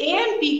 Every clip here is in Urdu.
ANP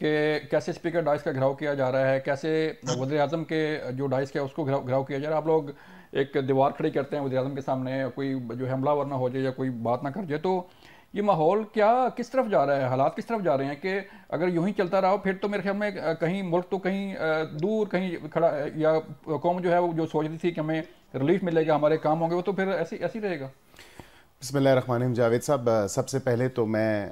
کہ کیسے اسپیکر ڈائس کا گھراؤ کیا جا رہا ہے, کیسے وزیر اعظم کے جو ڈائس کا اس کو گھراؤ کیا جا رہا ہے. آپ لوگ ایک دیوار کھڑی کرتے ہیں وزیر اعظم کے سامنے, کوئی جو ہے حملہ ورنہ ہو جائے یا کوئی بات نہ کر جائے. تو یہ ماحول کس طرف جا رہا ہے, حالات کس طرف جا رہے ہیں کہ اگر یوں ہی چلتا رہا پھر تو میرے خیال میں کہیں ملک تو کہیں دور کہیں کھڑا, یا قوم جو ہے وہ جو سوچ رہی تھی کہ ہمیں ریلیف ملے گا, ہمارے کام ہوں گے, وہ تو پھر ایسی رہے گا. بسم اللہ الرحمن الرحیم. جاوید صاحب, سب سے پہلے تو میں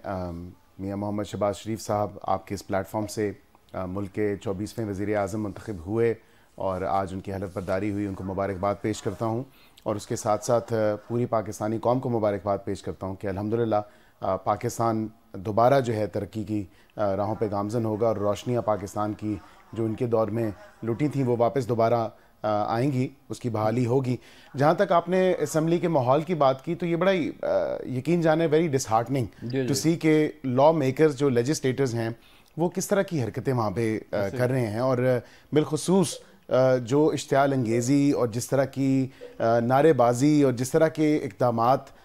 میاں محمد شہباز شریف صاحب آپ کے اس پلیٹ فارم سے ملک کے 24ویں وزیر اعظم منتخب ہوئے اور آج ان کی حلف برداری ہوئی, ان کو مبارکباد پیش کرتا ہوں, اور اس کے ساتھ ساتھ پوری پاکستانی قوم کو مبارکباد پیش کرتا ہوں کہ الحمدللہ پاکستان دوبارہ جو ہے ترقی کی راہوں پہ گامزن ہوگا, اور روشنیاں پاکستان کی جو ان کے دور میں لٹی تھیں وہ واپس دوبارہ آئیں گی, اس کی بحالی ہوگی. جہاں تک آپ نے اسمبلی کے ماحول کی بات کی تو یہ بڑا یقین جانے ویری ڈس ہارٹننگ ٹو سی کہ لا میکرز جو لیجسلیٹرز ہیں وہ کس طرح کی حرکتیں وہاں پہ کر رہے ہیں, اور بالخصوص جو اشتعال انگیزی اور جس طرح کی نعرے بازی اور جس طرح کے اقدامات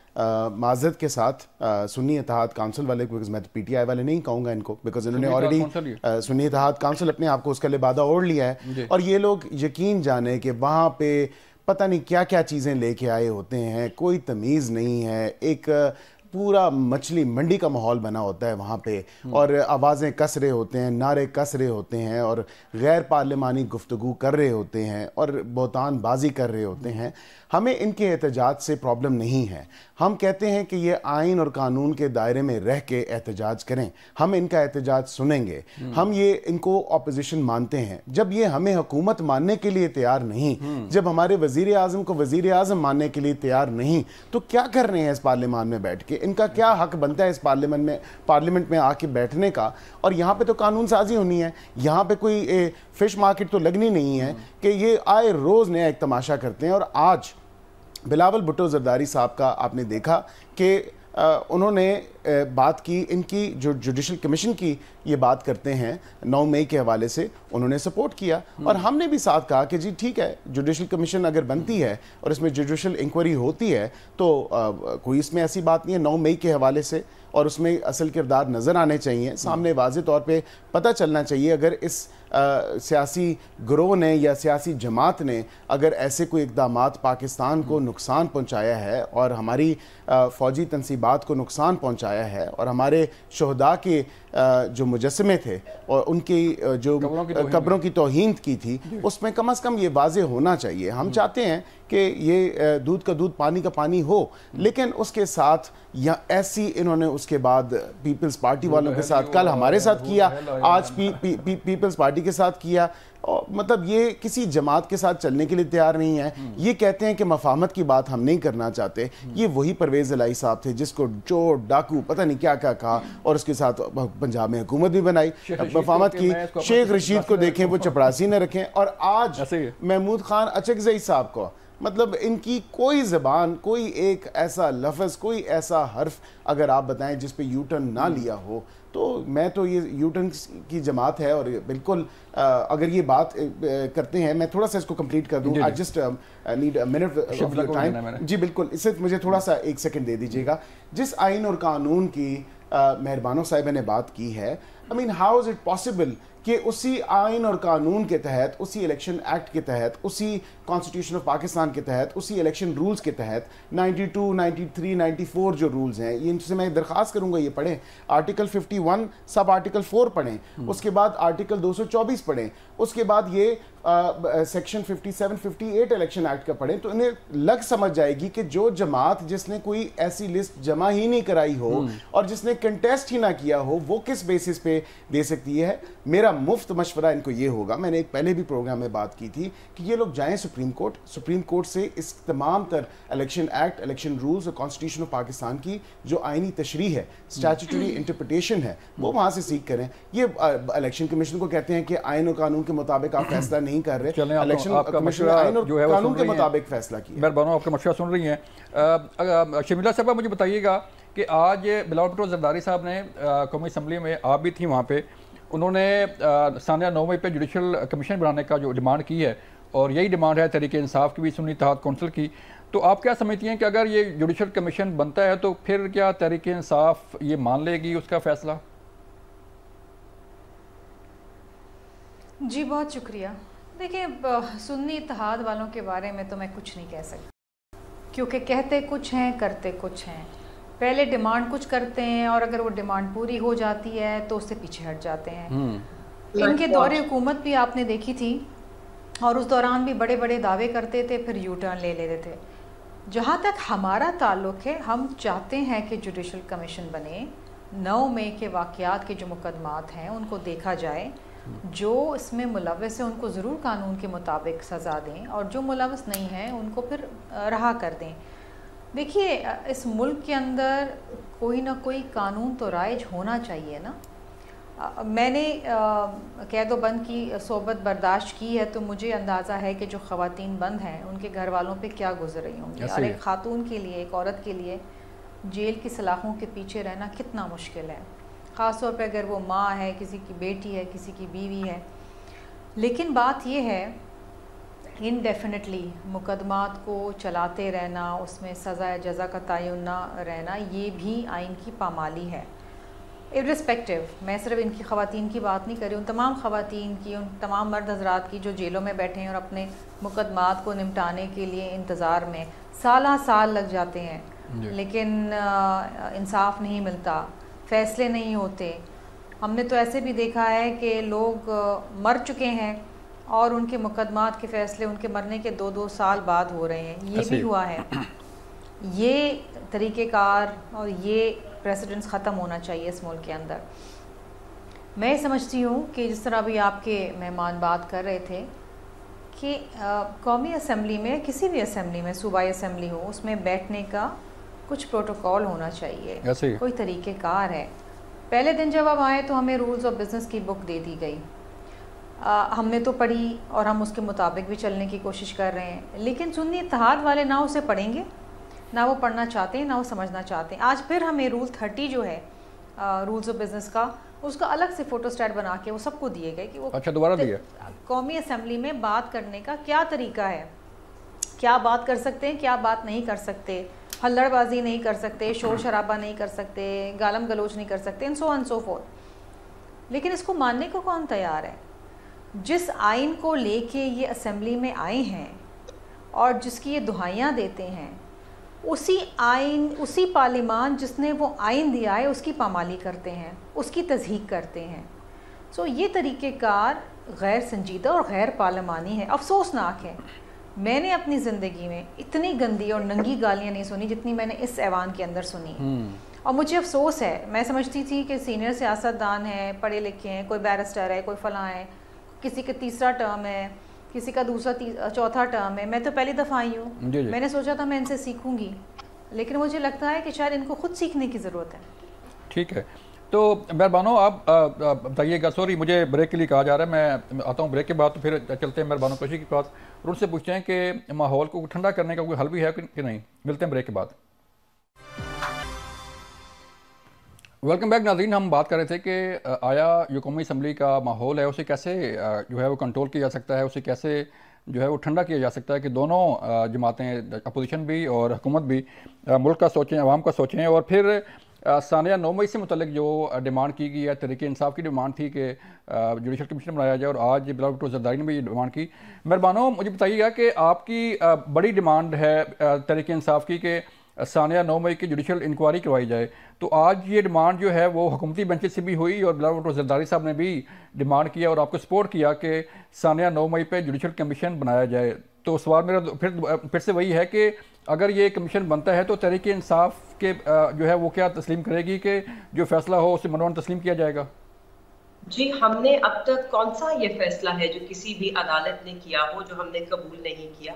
معذرت کے ساتھ سنی اتحاد کونسل والے, بیکاز میں تو پی ٹی آئی والے نہیں کہوں گا ان کو, بیکاز انہوں نے آلریڈی سنی اتحاد کونسل اپنے آپ کو اس کا لبادہ اوڑھ لیا ہے, اور یہ لوگ یقین جانے کہ وہاں پہ پتہ نہیں کیا کیا چیزیں لے کے آئے ہوتے ہیں, کوئی تمیز نہیں ہے, ایک پورا مچھلی منڈی کا ماحول بنا ہوتا ہے وہاں پہ, اور آوازیں کس رہے ہوتے ہیں, نعرے کس رہے ہوتے ہیں, اور غیر پارلیمانی گفتگو کر رہے ہوتے ہیں, اور بہتان بازی کر رہے ہوتے ہیں. ہمیں ان کے احتجاج سے پرابلم نہیں ہے. ہم کہتے ہیں کہ یہ آئین اور قانون کے دائرے میں رہ کے احتجاج کریں, ہم ان کا احتجاج سنیں گے. ہم یہ ان کو اپوزیشن مانتے ہیں. جب یہ ہمیں حکومت ماننے کے لیے تیار نہیں, جب ہمارے وزیر اعظم کو وزیر اعظم ماننے کے لیے تیار نہیں, تو کیا کر رہے ہیں اس پارلیمان میں بیٹھ کے؟ ان کا کیا حق بنتا ہے اس پارلیمنٹ میں آ کے بیٹھنے کا؟ اور یہاں پہ تو قانون سازی ہونی ہے, یہاں پہ کوئی فش مارکیٹ تو لگنی نہیں ہے کہ یہ آئے روز نیا ایک تماشا کرتے ہیں. اور آج بلاول بھٹو زرداری صاحب کا آپ نے دیکھا کہ انہوں نے بات کی, ان کی جو جوڈیشل کمیشن کی یہ بات کرتے ہیں 9 مئی کے حوالے سے, انہوں نے سپورٹ کیا, اور ہم نے بھی ساتھ کہا کہ جی ٹھیک ہے, جوڈیشل کمیشن اگر بنتی ہے اور اس میں جوڈیشل انکوائری ہوتی ہے تو کوئی اس میں ایسی بات نہیں ہے 9 مئی کے حوالے سے, اور اس میں اصل کردار نظر آنے چاہیے سامنے, واضح طور پہ پتہ چلنا چاہیے اگر اس سیاسی گروہ نے یا سیاسی جماعت نے اگر ایسے کوئی اقدامات پاکستان کو نقصان پہنچایا ہے اور ہماری فوجی تنصیبات کو نقصان پہنچایا ہے اور ہمارے شہداء کے جو مجسمے تھے اور ان کی جو قبروں کی توہین کی تھی, اس میں کم از کم یہ واضح ہونا چاہیے. ہم چاہتے ہیں کہ یہ دودھ کا دودھ پانی کا پانی ہو, لیکن اس کے ساتھ یا ایسی انہوں نے اس کے بعد پیپلز پارٹی والوں کے ساتھ, کل ہمارے ساتھ کیا, آج پیپلز پارٹی کے ساتھ کیا, مطلب یہ کسی جماعت کے ساتھ چلنے کے لیے تیار نہیں ہے. یہ کہتے ہیں کہ مفاہمت کی بات ہم نہیں کرنا چاہتے. یہ وہی پرویز الہی صاحب تھے جس کو چور ڈاکو پتہ نہیں کیا کیا کہا, اور اس کے ساتھ پنجاب میں حکومت بھی بنائی, مفاہمت کی. شیخ رشید کو دیکھیں, وہ چپڑاسی نہ رکھیں. اور آج محمود خان اچکزئی صاحب کو, مطلب ان کی کوئی زبان, کوئی ایک ایسا لفظ, کوئی ایسا حرف اگر آپ بتائیں جس پہ یو ٹرن نہ لیا ہو, تو میں تو یہ یو ٹرن کی جماعت ہے. اور بالکل اگر یہ بات کرتے ہیں, میں تھوڑا سا اس کو کمپلیٹ کر دوں, I just need a minute of your time. جی بالکل, اس سے مجھے تھوڑا سا 1 سیکنڈ دے دیجیے گا. جس آئین اور قانون کی مہربانو صاحبہ نے بات کی ہے, I mean how is it possible کہ اسی آئین اور قانون کے تحت, اسی الیکشن ایکٹ کے تحت, اسی کانسٹیٹیوشن آف پاکستان کے تحت, اسی الیکشن رولز کے تحت 92, 93, 94 جو رولز ہیں, یہ ان سے میں درخواست کروں گا یہ پڑھیں. آرٹیکل 51 سب آرٹیکل 4 پڑھیں, اس کے بعد آرٹیکل 224 پڑھیں, اس کے بعد یہ سیکشن 57, 58 الیکشن ایکٹ کا پڑھیں, تو انہیں لگ سمجھ جائے گی کہ جو جماعت جس نے کوئی ایسی لسٹ جمع ہی نہیں کرائی ہو اور جس نے کنٹیسٹ ہی نہ کیا ہو, وہ کس بیسس پہ دے سکتی ہے. میرا مفت مشورہ ان کو یہ ہوگا, میں نے ایک پہلے بھی پروگرام میں بات کی تھی, کہ یہ لوگ جائیں سپریم کورٹ سے اس تمام تر الیکشن ایکٹ, الیکشن رولز اور کانسٹیٹیوشن آف پاکستان کی جو آئینی تشریح ہے, اسٹیچوٹری انٹرپریٹیشن ہے, وہ وہاں سے سیکھ کریں. یہ الیکشن کمیشن کو کہتے ہیں کہ آئین و قانون کے مطابق آپ فیصلہ نہیں کر رہے, الیکشن کمیشن آئین اور قانون کے مطابق فیصلہ کیا. مہربانو آپ کا مشورہ سن رہی ہیں. شمیلہ صاحبہ مجھے بتائیے گا کہ آج بلاول بھٹو زرداری صاحب نے قومی اسمبلی میں, آپ بھی تھیں وہاں پہ, انہوں نے ثانیہ 9 مئی پہ جوڈیشل کمیشن بنانے کا جو ڈیمانڈ کی ہے, اور یہی ڈیمانڈ ہے تحریک انصاف کی بھی, سنی اتحاد کونسل کی. تو آپ کیا سمجھتی ہیں کہ اگر یہ جوڈیشل کمیشن بنتا ہے تو پھر کیا تحریک انصاف یہ مان لے گی اس کا فیصلہ؟ جی بہت شکریہ. دیکھیں سنی اتحاد والوں کے بارے میں تو میں کچھ نہیں کہہ سکتی, کیونکہ کہتے کچھ ہیں کرتے کچھ ہیں. پہلے ڈیمانڈ کچھ کرتے ہیں اور اگر وہ ڈیمانڈ پوری ہو جاتی ہے تو اس سے پیچھے ہٹ جاتے ہیں. ان کے دور حکومت بھی آپ نے دیکھی تھی, اور اس دوران بھی بڑے بڑے دعوے کرتے تھے, پھر یو ٹرن لے لیتے تھے. جہاں تک ہمارا تعلق ہے, ہم چاہتے ہیں کہ جوڈیشل کمیشن بنے, 9 مئی کے واقعات کے جو مقدمات ہیں ان کو دیکھا جائے, جو اس میں ملوث ہیں ان کو ضرور قانون کے مطابق سزا دیں, اور جو ملوث نہیں ہیں ان کو پھر رہا کر دیں. دیکھیے اس ملک کے اندر کوئی نہ کوئی قانون تو رائج ہونا چاہیے نا. میں نے قید و بند کی صحبت برداشت کی ہے, تو مجھے اندازہ ہے کہ جو خواتین بند ہیں ان کے گھر والوں پہ کیا گزر رہی ہوں گی, اور ایک خاتون کے لیے, ایک عورت کے لیے جیل کی سلاخوں کے پیچھے رہنا کتنا مشکل ہے, خاص طور پہ اگر وہ ماں ہے, کسی کی بیٹی ہے, کسی کی بیوی ہے. لیکن بات یہ ہے انڈیفینیٹلی مقدمات کو چلاتے رہنا, اس میں سزا جزا کا تعین نہ رہنا, یہ بھی آئین کی پامالی ہے. ارسپیکٹو, میں صرف ان کی خواتین کی بات نہیں کر رہی, ان تمام خواتین کی, ان تمام مرد حضرات کی جو جیلوں میں بیٹھے ہیں اور اپنے مقدمات کو نمٹانے کے لیے انتظار میں سالہ سال لگ جاتے ہیں, لیکن انصاف نہیں ملتا, فیصلے نہیں ہوتے. ہم نے تو ایسے بھی دیکھا ہے کہ لوگ مر چکے ہیں اور ان کے مقدمات کے فیصلے ان کے مرنے کے 2-2 سال بعد ہو رہے ہیں. یہ بھی ہوا ہے. یہ طریقہ کار اور یہ پریسیڈنٹس ختم ہونا چاہیے اس ملک کے اندر. میں سمجھتی ہوں کہ جس طرح بھی آپ کے مہمان بات کر رہے تھے کہ قومی اسمبلی میں, کسی بھی اسمبلی میں, صوبائی اسمبلی ہو, اس میں بیٹھنے کا کچھ پروٹوکول ہونا چاہیے, کوئی طریقہ کار ہے. پہلے دن جب ہم آئے تو ہمیں رولز آف بزنس کی بک دے دی گئی, ہم نے تو پڑھی اور ہم اس کے مطابق بھی چلنے کی کوشش کر رہے ہیں. لیکن سنی اتحاد والے نہ اسے پڑھیں گے, نہ وہ پڑھنا چاہتے ہیں, نہ وہ سمجھنا چاہتے ہیں. آج پھر ہمیں رول 30 جو ہے رولز آف بزنس کا, اس کا الگ سے فوٹو اسٹیٹ بنا کے وہ سب کو دیے گئے کہ وہ دوبارہ دیا قومی اسمبلی میں بات کرنے کا کیا طریقہ ہے, کیا بات کر سکتے ہیں, کیا بات نہیں کر سکتے, ہلڑ بازی نہیں کر سکتے, شور شرابہ نہیں کر سکتے, گالم گلوچ نہیں کر سکتے, and so on and so forth. لیکن اس کو ماننے کو کون تیار ہے؟ جس آئین کو لے کے یہ اسمبلی میں آئے ہیں اور جس کی یہ دہائیاں دیتے ہیں, اسی آئین, اسی پارلیمان جس نے وہ آئین دیا ہے اس کی پامالی کرتے ہیں, اس کی تصحیح کرتے ہیں. سو یہ طریقہ کار غیر سنجیدہ اور غیر پارلیمانی ہے, افسوسناک ہے. میں نے اپنی زندگی میں اتنی گندی اور ننگی گالیاں نہیں سنی جتنی میں نے اس ایوان کے اندر سنی, اور مجھے افسوس ہے. میں سمجھتی تھی کہ سینئر سیاستدان ہیں, پڑھے لکھے ہیں, کوئی بیرسٹر ہے, کوئی فلاں ہے, کسی کا تیسرا ٹرم ہے, کسی کا دوسرا چوتھا ٹرم ہے. میں تو پہلی دفعہ آئی ہوں, میں نے سوچا تھا میں ان سے سیکھوں گی, لیکن مجھے لگتا ہے کہ شاید ان کو خود سیکھنے کی ضرورت ہے. ٹھیک ہے, تو مہربانوں آپ بتائیے گا. سوری مجھے بریک کے لیے کہا جا رہا ہے, میں آتا ہوں بریک کے بعد, تو پھر چلتے ہیں مہربانوں کوشش کے پاس اور ان سے پوچھتے ہیں کہ ماحول کو ٹھنڈا کرنے کا کوئی حل بھی ہے کہ نہیں. ملتے ہیں بریک کے بعد. ویلکم بیک ناظرین. ہم بات کر رہے تھے کہ آیا جو قومی اسمبلی کا ماحول ہے اسے کیسے جو ہے وہ کنٹرول کیا جا سکتا ہے, اسے کیسے جو ہے وہ ٹھنڈا کیا جا سکتا ہے کہ دونوں جماعتیں, اپوزیشن بھی اور حکومت بھی, ملک کا سوچیں, عوام کا سوچیں. اور پھر ثانیہ 9 مئی سے متعلق جو ڈیمانڈ کی گئی ہے, تحریک انصاف کی ڈیمانڈ تھی کہ جوڈیشل کمیشن بنایا جائے, اور آج بلاول بھٹو زرداری نے بھی یہ ڈیمانڈ کی. مہربانوں مجھے بتائیے گا کہ آپ کی بڑی ڈیمانڈ ہے تحریک انصاف کی کہ ثانیہ 9 مئی کی جوڈیشل انکوائری کروائی جائے, تو آج یہ ڈیمانڈ جو ہے وہ حکومتی بینچز سے بھی ہوئی اور بلاول بھٹو زرداری صاحب نے بھی ڈیمانڈ کیا اور آپ کو سپورٹ کیا کہ ثانیہ 9 مئی پہ جوڈیشل کمیشن بنایا جائے. تو سوال میرا پھر سے وہی ہے کہ اگر یہ کمیشن بنتا ہے تو تحریک انصاف کے جو ہے وہ کیا تسلیم کرے گی کہ جو فیصلہ ہو اسے منوان تسلیم کیا جائے گا؟ جی, ہم نے اب تک کون سا یہ فیصلہ ہے جو کسی بھی عدالت نے کیا ہو جو ہم نے قبول نہیں کیا؟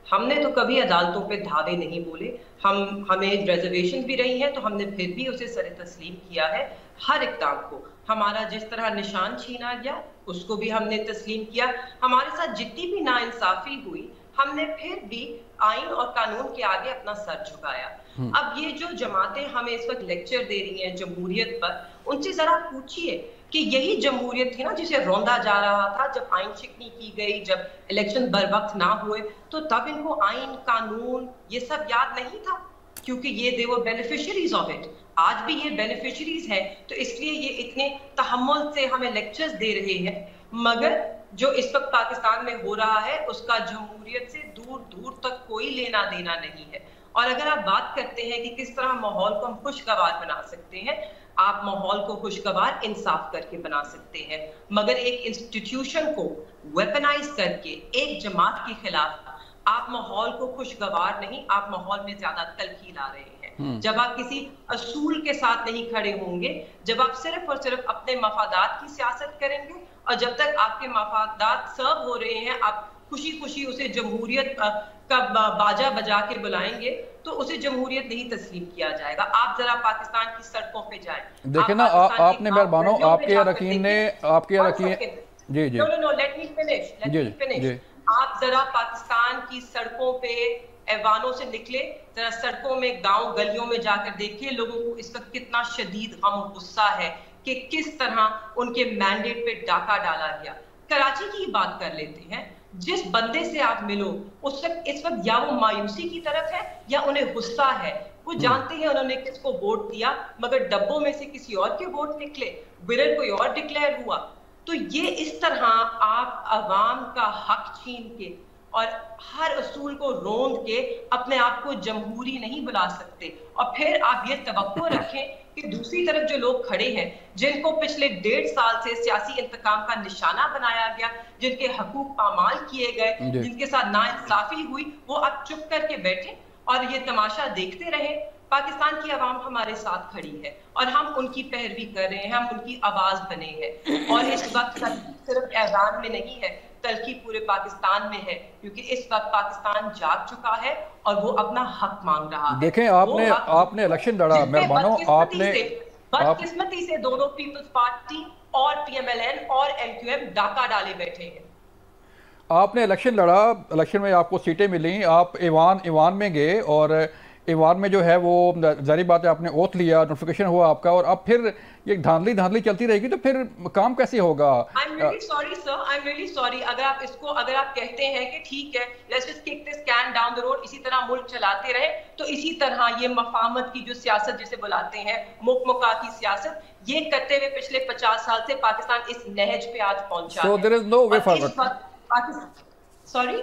ہم نے تو کبھی عدالتوں پہ دھاوے نہیں بولے. ہمیں ریزرویشن بھی رہی ہے تو ہم نے پھر بھی اسے سر تسلیم کیا ہے. ہر اقدام کو, ہمارا جس طرح نشان چھینا گیا اس کو بھی ہم نے تسلیم کیا. ہمارے ساتھ جتنی بھی ناانصافی ہوئی ہم نے پھر بھی آئین اور قانون کے آگے اپنا سر جھکایا. اب یہ جو جماعتیں ہمیں اس وقت لیکچر دے رہی ہیں جمہوریت پر, ان سے ذرا پوچھیے کہ یہی جمہوریت تھی نا جسے روندا جا رہا تھا جب آئین شکنی کی گئی, جب الیکشن بر وقت نہ ہوئے, تو تب ان کو آئین قانون یہ سب یاد نہیں تھا کیونکہ یہ they were beneficiaries of it. آج بھی یہ بینیفیشریز ہیں تو اس لیے یہ اتنے تحمل سے ہمیں لیکچرز دے رہے ہیں. مگر جو اس وقت پاکستان میں ہو رہا ہے اس کا جمہوریت سے دور دور تک کوئی لینا دینا نہیں ہے. اور اگر آپ بات کرتے ہیں کہ کس طرح ماحول کو ہم خوشگوار بنا سکتے ہیں, آپ ماحول کو خوشگوار انصاف کر کے بنا سکتے ہیں, مگر ایک انسٹیٹیوشن کو ویپنائز کر کے ایک جماعت کے خلاف آپ ماحول کو خوشگوار نہیں, آپ ماحول میں زیادہ تلخی لا رہے ہیں. جب آپ کسی اصول کے ساتھ نہیں کھڑے ہوں گے, جب آپ صرف اور صرف اپنے مفادات کی سیاست کریں گے, اور جب تک آپ کے مفادات سرو ہو رہے ہیں آپ خوشی خوشی اسے جمہوریت کا باجا بجا کے بلائیں گے, تو اسے جمہوریت نہیں تسلیم کیا جائے گا. آپ ذرا پاکستان کی سڑکوں پہ جائیں, دیکھیں نا آپ نے مہربانوں آپ کے اراکین نے آپ کے اراکین جی جی لیٹ می فنش. آپ ذرا پاکستان کی سڑکوں پہ ایوانوں سے نکلے, ذرا سڑکوں میں گاؤں گلیوں میں جا کر دیکھیے لوگوں کو اس وقت کتنا شدید غم و غصہ ہے کہ کس طرح ان کے مینڈیٹ پہ ڈاکہ ڈالا گیا. کراچی کی بات کر لیتے ہیں, جس بندے سے آپ ملو اس وقت یا وہ مایوسی کی طرف ہے یا انہیں غصہ ہے. وہ جانتے ہیں انہوں نے کس کو ووٹ دیا, مگر ڈبوں میں سے کسی اور کے ووٹ نکلے, ونر کوئی اور ڈکلیئر ہوا. تو یہ اس طرح آپ عوام کا حق چھین کے اور ہر اصول کو روند کے اپنے آپ کو جمہوری نہیں بلا سکتے. اور پھر آپ یہ توقع رکھیں کہ دوسری طرف جو لوگ کھڑے ہیں, جن کو پچھلے 1.5 سال سے سیاسی انتقام کا نشانہ بنایا گیا, جن کے حقوق پامال کیے گئے, جن کے ساتھ ناانصافی ہوئی, وہ اب چپ کر کے بیٹھے اور یہ تماشا دیکھتے رہیں. پاکستان کی عوام ہمارے ساتھ کھڑی ہے اور ہم ان کی پیروی کر رہے ہیں, ہم ان کی آواز بنے ہیں. اور اس وقت صرف ایوان میں نہیں ہے, تلخی پورے پاکستان میں ہے, کیونکہ اس وقت پاکستان جاگ چکا ہے اور وہ اپنا حق مانگ رہا ہے. دیکھیں آپ نے الیکشن لڑا مہربانوں, آپ نے بدقسمتی سے دونوں پیپلز پارٹی اور پی ایم ایل این اور ایم کیو ایم ڈاکہ ڈالے بیٹھے ہیں. آپ نے الیکشن لڑا, الیکشن میں آپ کو سیٹیں ملیں, آپ ایوان میں گئے اور ایوان میں جو ہے وہ ظاہری بات ہے آپ نے اوتھ لیا, نوٹیفیکیشن ہوا آپ کا, اور اب پھر یہ دھاندلی چلتی رہے گی تو پھر کام کیسے ہوگا؟ I'm really sorry sir, I'm really sorry. اگر آپ کہتے ہیں کہ ٹھیک ہے let's just kick this can down the road, اسی طرح ملک چلاتے رہے, تو اسی طرح یہ مفاہمت کی جو سیاست جسے بلاتے ہیں, مکمکا کی سیاست, یہ کرتے ہوئے پچھلے 50 سال سے پاکستان اس نہج پہ آج پہنچا ہے. So there is no way forward. Sorry?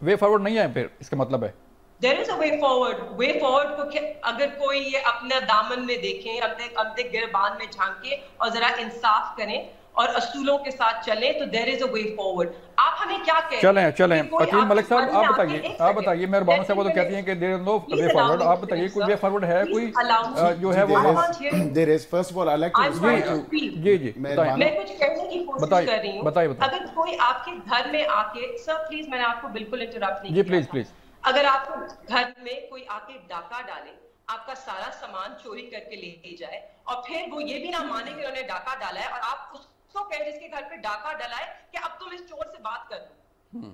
Way forward نہیں ہے پھر, اس کا مطلب ہے There is a way forward. Way forward کو اگر کوئی یہ اپنا دامن میں دیکھیں, اپنے گربان میں جھانکیں اور ذرا انصاف کریں اور اصولوں کے ساتھ چلیں, تو there is a way forward. آپ ہمیں کیا کہتے ہیں؟ چلیں حکیم ملک صاحب آپ بتائیے, مہربانوں سے وہ تو کہتی ہیں کہ there is no way forward. آپ بتائیے کوئی way forward ہے, کوئی جو ہے وہ there is, first of all I like to جی میں کچھ کہنے کی کوشش کر رہی ہوں. اگر کوئی آپ کے گھر میں آ کے, سر پلیز میں نے آپ کو بالکل انٹرپٹ نہیں کیا, پلیز اگر آپ کو گھر میں کوئی آ کے ڈاکہ ڈالے, آپ کا سارا سامان چوری کر کے لے جائے, اور پھر وہ یہ بھی نہ مانے کہ انہوں نے ڈاکہ ڈالا ہے, اور آپ اس کو کہیں جس کے گھر پہ ڈاکہ ڈالا ہے کہ اب تم اس چور سے بات کر دو,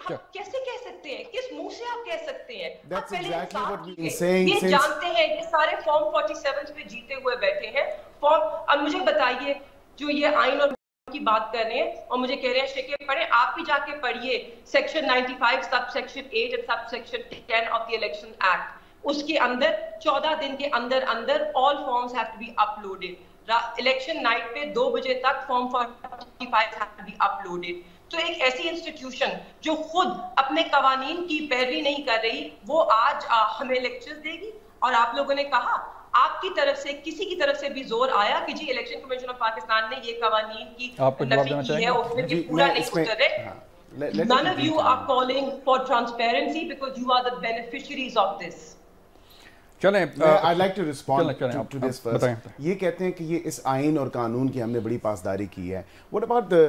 آپ کیسے کہہ سکتے ہیں, کس منہ سے آپ کہہ سکتے ہیں؟ آپ پہلے انصاف کیجئے. یہ جانتے ہیں یہ سارے فارم 47 پہ جیتے ہوئے بیٹھے ہیں. اب مجھے بتائیے, جو یہ آئین اور کی بات کر رہے ہیں اور مجھے کہہ رہے ہیں شیخ پڑھیں, آپ بھی جا کے پڑھیے سیکشن 95 سب سیکشن 8 اور sub section 10 of the election act. اس کے اندر 14 دن کے اندر all forms have to be uploaded. Election night پہ 2 بجے تک form 45 have to be uploaded. تو ایک ایسی انسٹیٹیوشن جو خود اپنے قوانین کی پیروی نہیں کر رہی, وہ آج ہمیں لیکچرز دے گی. اور آپ لوگوں نے کہا, آپ کی طرف سے کسی کی طرف سے بھی زور آیا کہ جی الیکشن کمیشن آف پاکستان نے یہ قوانین کی نفی کی ہے, اس میں یہ پورا نہیں اتر رہے. None of you are calling for transparency because you are the beneficiaries of this. چلیں I'd like to respond to this first. یہ کہتے ہیں کہ یہ اس آئین اور قانون کی ہم نے بڑی پاسداری کی ہے. What about the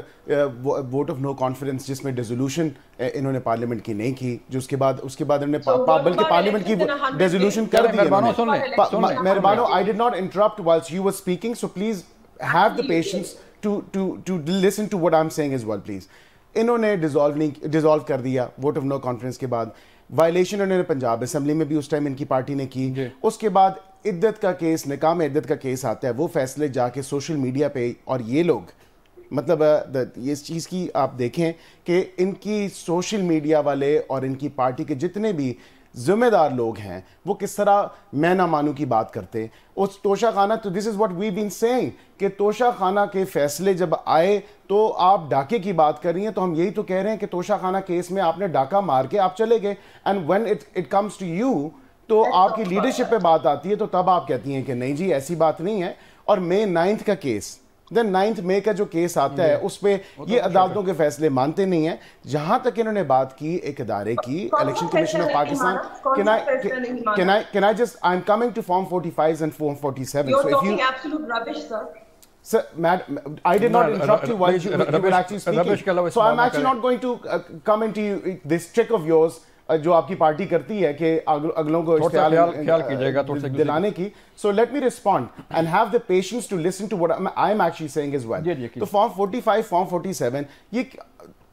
vote of no confidence جس میں ڈیزولوشن انہوں نے پارلیمنٹ کی نہیں کی, جو اس کے بعد انہوں نے بلکہ پارلیمنٹ کی ڈیزولوشن کر دی. مہربانو, I did not interrupt whilst you were speaking, so please have the patience to listen to what I'm saying as well, please. انہوں نے ڈیزالو کر دیا ووٹ آف نو کانفیڈنس کے بعد. وائلیشن انہوں نے پنجاب اسمبلی میں بھی اس ٹائم ان کی پارٹی نے کی. اس کے بعد عدت کا کیس, نکام عدت کا کیس آتا ہے, وہ فیصلے جا کے سوشل میڈیا پہ, اور یہ لوگ مطلب یہ چیز کی آپ دیکھیں کہ ان کی سوشل میڈیا والے اور ان کی پارٹی کے جتنے بھی ذمہ دار لوگ ہیں وہ کس طرح میں نہ مانوں کی بات کرتے. اس توشہ خانہ, تو دس is what we been seeing کہ توشہ خانہ کے فیصلے جب آئے تو آپ ڈاکے کی بات کر رہی ہیں, تو ہم یہی تو کہہ رہے ہیں کہ توشہ خانہ کیس میں آپ نے ڈاکہ مار کے آپ چلے گئے, and when it comes to you تو آپ کی لیڈرشپ پہ بات آتی ہے تو تب آپ کہتی ہیں کہ نہیں جی ایسی بات نہیں ہے. اور May 9 کا کیس, دین 9 مئی کا جو کیس آتا ہے اس پہ یہ عدالتوں کے فیصلے مانتے نہیں ہیں. جہاں تک انہوں نے بات کی ایک ادارے کی, election commission of Pakistan, can I just, I'm coming to Form 45 and Form 47. You're talking absolute rubbish, sir. Sir, I did not interrupt you while you were actually speaking. So I'm actually not going to come into this trick of yours جو آپ کی پارٹی کرتی ہے کہ اگلوں کو دلانے کی. So let me respond and have the patience to listen to what I'm actually saying as well. تو Form 45, Form 47 یہ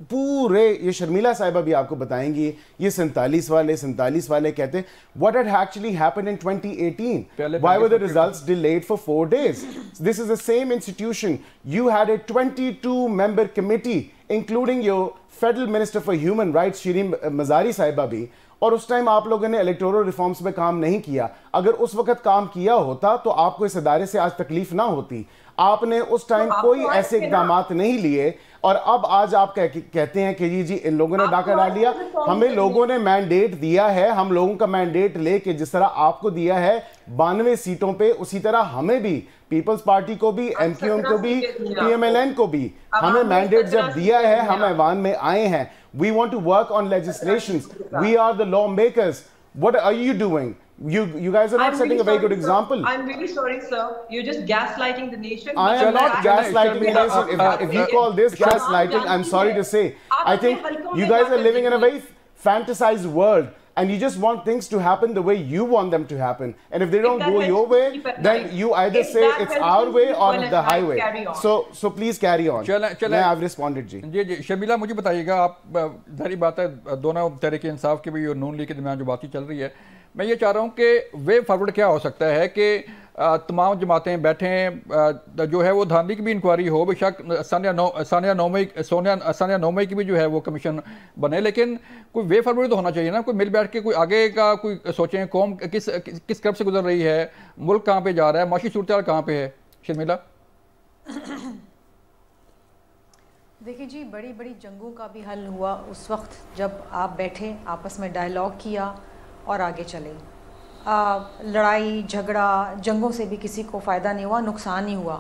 پورے, یہ شرمیلا صاحبہ بھی آپ کو بتائیں گی, یہ 47 والے کہتے ہیں what had actually happened in 2018. Why were the results delayed for 4 days? This is the same institution. You had a 22-member committee including your Federal Minister for Human Rights شیرین مزاری صاحبہ بھی, اور اس ٹائم آپ لوگوں نے الیکٹورل ریفارمز پہ کام نہیں کیا. اگر اس وقت کام کیا ہوتا تو آپ کو اس ادارے سے آج تکلیف نہ ہوتی. آپ نے اس ٹائم کوئی ایسے اقدامات نہیں لیے, اور اب آج آپ کہتے ہیں کہ جی ان لوگوں نے ڈاکہ ڈال لیا. ہمیں لوگوں نے مینڈیٹ دیا ہے, ہم لوگوں کا مینڈیٹ لے کے جس طرح آپ کو دیا ہے 92 سیٹوں پہ, اسی طرح ہمیں بھی, پیپلز پارٹی کو بھی, ایم کیو ایم کو بھی, پی ایم ایل این کو بھی, ہمیں مینڈیٹ جب دیا ہے, ہم ایوان میں آئے ہیں. We want to work on legislations. We are the lawmakers. What are you doing? You guys are not setting a very good example. I'm really sorry, sir. You're just gaslighting the nation. I am not gaslighting the nation. If you call this gaslighting, I'm sorry to say. I think you guys are living in a very fantasized world. And you just want things to happen the way you want them to happen. And if they don't go your way, then you either say it's our way or the highway. So please carry on. I've responded جی. جی شرمیلا مجھے بتائیے گا, آپ ظاہری بات ہے دونوں تحریک انصاف کی بھی اور نون لیگ کے درمیان جو باتیں چل رہی ہے, میں یہ چاہ رہا ہوں کہ وے فارورڈ کیا ہو سکتا ہے کہ تمام جماعتیں بیٹھیں, جو ہے وہ دھاندلی کی بھی انکوائری ہو, بے شک ثانیہ 9 مئی کی بھی جو ہے وہ کمیشن بنے, لیکن کوئی وے فارورڈ تو ہونا چاہیے نا, کوئی مل بیٹھ کے کوئی آگے کا کوئی سوچیں, قوم کس کرب سے گزر رہی ہے, ملک کہاں پہ جا رہا ہے, معاشی صورتحال کہاں پہ ہے. شرمیلا دیکھیں جی, بڑی جنگوں کا بھی حل ہوا اس وقت جب آپ بیٹھے, آپس میں ڈائیلاگ کیا اور آگے چلے. لڑائی جھگڑا جنگوں سے بھی کسی کو فائدہ نہیں ہوا, نقصان ہی ہوا.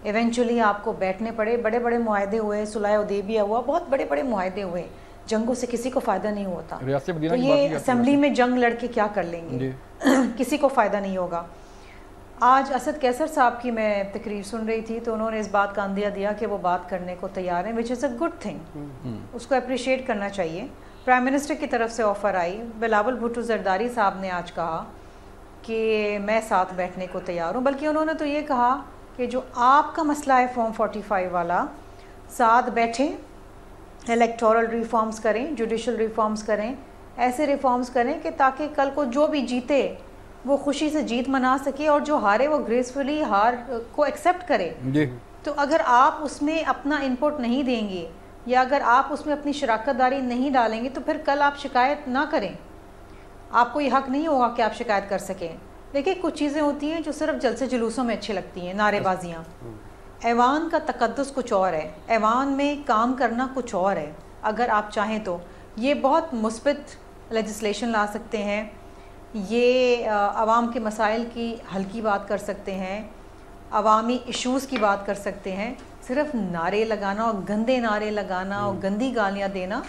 ایونچولی آپ کو بیٹھنے پڑے, بڑے معاہدے ہوئے, صلح حدیبیہ ہوا, بہت بڑے معاہدے ہوئے, جنگوں سے کسی کو فائدہ نہیں ہوتا. تو یہ اسمبلی میں جنگ لڑ کے کیا کر لیں گے, کسی کو فائدہ نہیں ہوگا. آج اسد کیسر صاحب کی میں تقریر سن رہی تھی تو انہوں نے اس بات کا اندیہ دیا کہ وہ بات کرنے کو تیار ہیں, وچ از اے گڈ تھنگ, اس کو اپریشیٹ کرنا چاہیے. پرائم منسٹر کی طرف سے آفر آئی, بلاول بھٹو زرداری صاحب نے آج کہا کہ میں ساتھ بیٹھنے کو تیار ہوں, بلکہ انہوں نے تو یہ کہا کہ جو آپ کا مسئلہ ہے فارم 45 والا, ساتھ بیٹھیں, الیکٹورل ریفارمز کریں, جوڈیشل ریفارمز کریں, ایسے ریفارمز کریں کہ تاکہ کل کو جو بھی جیتے وہ خوشی سے جیت منا سکے, اور جو ہارے وہ گریسفلی ہار کو ایکسیپٹ کرے. تو اگر آپ اس میں اپنا انپٹ نہیں دیں گے یا اگر آپ اس میں اپنی شراکت داری نہیں ڈالیں گے تو پھر کل آپ شکایت نہ کریں, آپ کو یہ حق نہیں ہوگا کہ آپ شکایت کر سکیں. دیکھیں کچھ چیزیں ہوتی ہیں جو صرف جلسے جلوسوں میں اچھی لگتی ہیں, نعرے بازیاں. ایوان کا تقدس کچھ اور ہے, ایوان میں کام کرنا کچھ اور ہے. اگر آپ چاہیں تو یہ بہت مثبت لیجسلیشن لا سکتے ہیں, یہ عوام کے مسائل کی حل کی بات کر سکتے ہیں, عوامی ایشوز کی بات کر سکتے ہیں. صرف نعرے لگانا اور گندے نعرے لگانا اور گندی گالیاں دینا,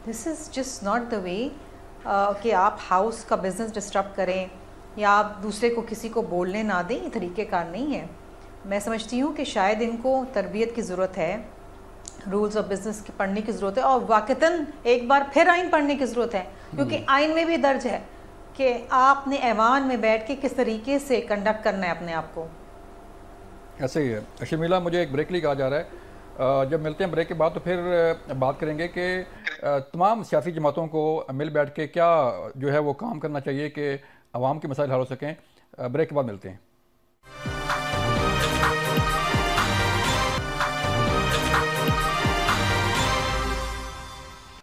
دس از جسٹ ناٹ دا وے کہ آپ ہاؤس کا بزنس ڈسٹرب کریں یا آپ دوسرے کو کسی کو بولنے نہ دیں. یہ طریقہ کار نہیں ہے. میں سمجھتی ہوں کہ شاید ان کو تربیت کی ضرورت ہے, رولز آف بزنس کی پڑھنے کی ضرورت ہے, اور واقعتاً ایک بار پھر آئین پڑھنے کی ضرورت ہے, کیونکہ آئین میں بھی درج ہے کہ آپ نے ایوان میں بیٹھ کے کس طریقے سے کنڈکٹ کرنا ہے اپنے آپ کو. ایسے ہی ہے. شرمیلا مجھے ایک بریک لیے کہا جا رہا ہے, جب ملتے ہیں بریک کے بعد تو پھر بات کریں گے کہ تمام سیاسی جماعتوں کو مل بیٹھ کے کیا جو ہے وہ کام کرنا چاہیے کہ عوام کے مسائل حل ہو سکیں. بریک کے بعد ملتے ہیں.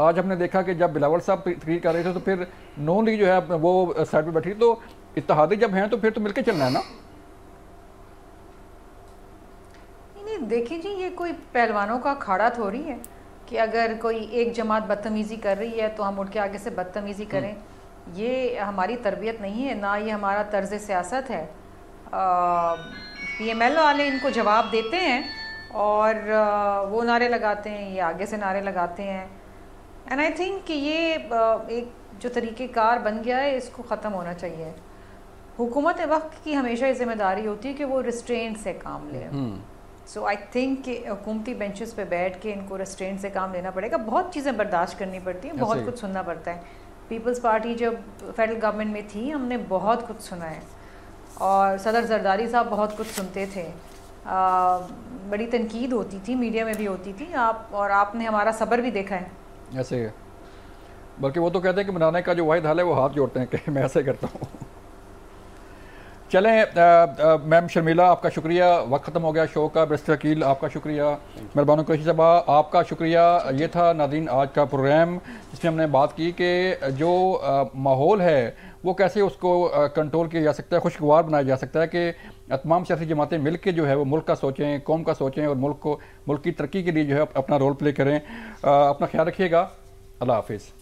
آج ہم نے دیکھا کہ جب بلاول صاحب تقریر کر رہے تھے تو پھر نون لیگ جو ہے وہ سائڈ پہ بیٹھی، تو اتحادی جب ہیں تو پھر تو مل کے چلنا ہے نا. نہیں دیکھیں جی، یہ کوئی پہلوانوں کا اکھاڑا تھوڑی ہے کہ اگر کوئی ایک جماعت بدتمیزی کر رہی ہے تو ہم اٹھ کے آگے سے بدتمیزی کریں. یہ ہماری تربیت نہیں ہے، نہ یہ ہمارا طرز سیاست ہے. پی ایم ایل والے ان کو جواب دیتے ہیں اور وہ نعرے لگاتے ہیں، یہ آگے سے نعرے لگاتے ہیں. اینڈ آئی تھنک کہ یہ ایک جو طریقہ کار بن گیا ہے، اس کو ختم ہونا چاہیے. حکومت وقت کی ہمیشہ یہ ذمہ داری ہوتی ہے کہ وہ ریسٹرینٹ سے کام لے. سو آئی تھنک کہ حکومتی بینچز پہ بیٹھ کے ان کو ریسٹرینٹ سے کام لینا پڑے گا. بہت چیزیں برداشت کرنی پڑتی ہیں، بہت کچھ سننا پڑتا ہے. پیپلز پارٹی جب فیڈرل گورنمنٹ میں تھی ہم نے بہت کچھ سنا ہے، اور صدر زرداری صاحب بہت کچھ سنتے تھے. بڑی تنقید ہوتی تھی، میڈیا میں بھی ہوتی تھی. آپ نے ہمارا صبر بھی دیکھا ہے. ایسے ہے، بلکہ وہ تو کہتے ہیں کہ منانے کا جو واحد حل ہے وہ ہاتھ جوڑتے ہیں کہ میں ایسے کرتا ہوں. چلیں میم شرمیلا، آپ کا شکریہ. وقت ختم ہو گیا شو کا. برسٹر عقیل آپ کا شکریہ. مہربانو قریشی صاحبہ آپ کا شکریہ. یہ تھا ناظرین آج کا پروگرام جس میں ہم نے بات کی کہ جو ماحول ہے وہ کیسے اس کو کنٹرول کیا جا سکتا ہے، خوشگوار بنایا جا سکتا ہے کہ تمام سیاسی جماعتیں مل کے جو ہے وہ ملک کا سوچیں، قوم کا سوچیں، اور ملک کی ترقی کے لیے جو ہے اپنا رول پلے کریں. اپنا خیال رکھیے گا. اللہ حافظ.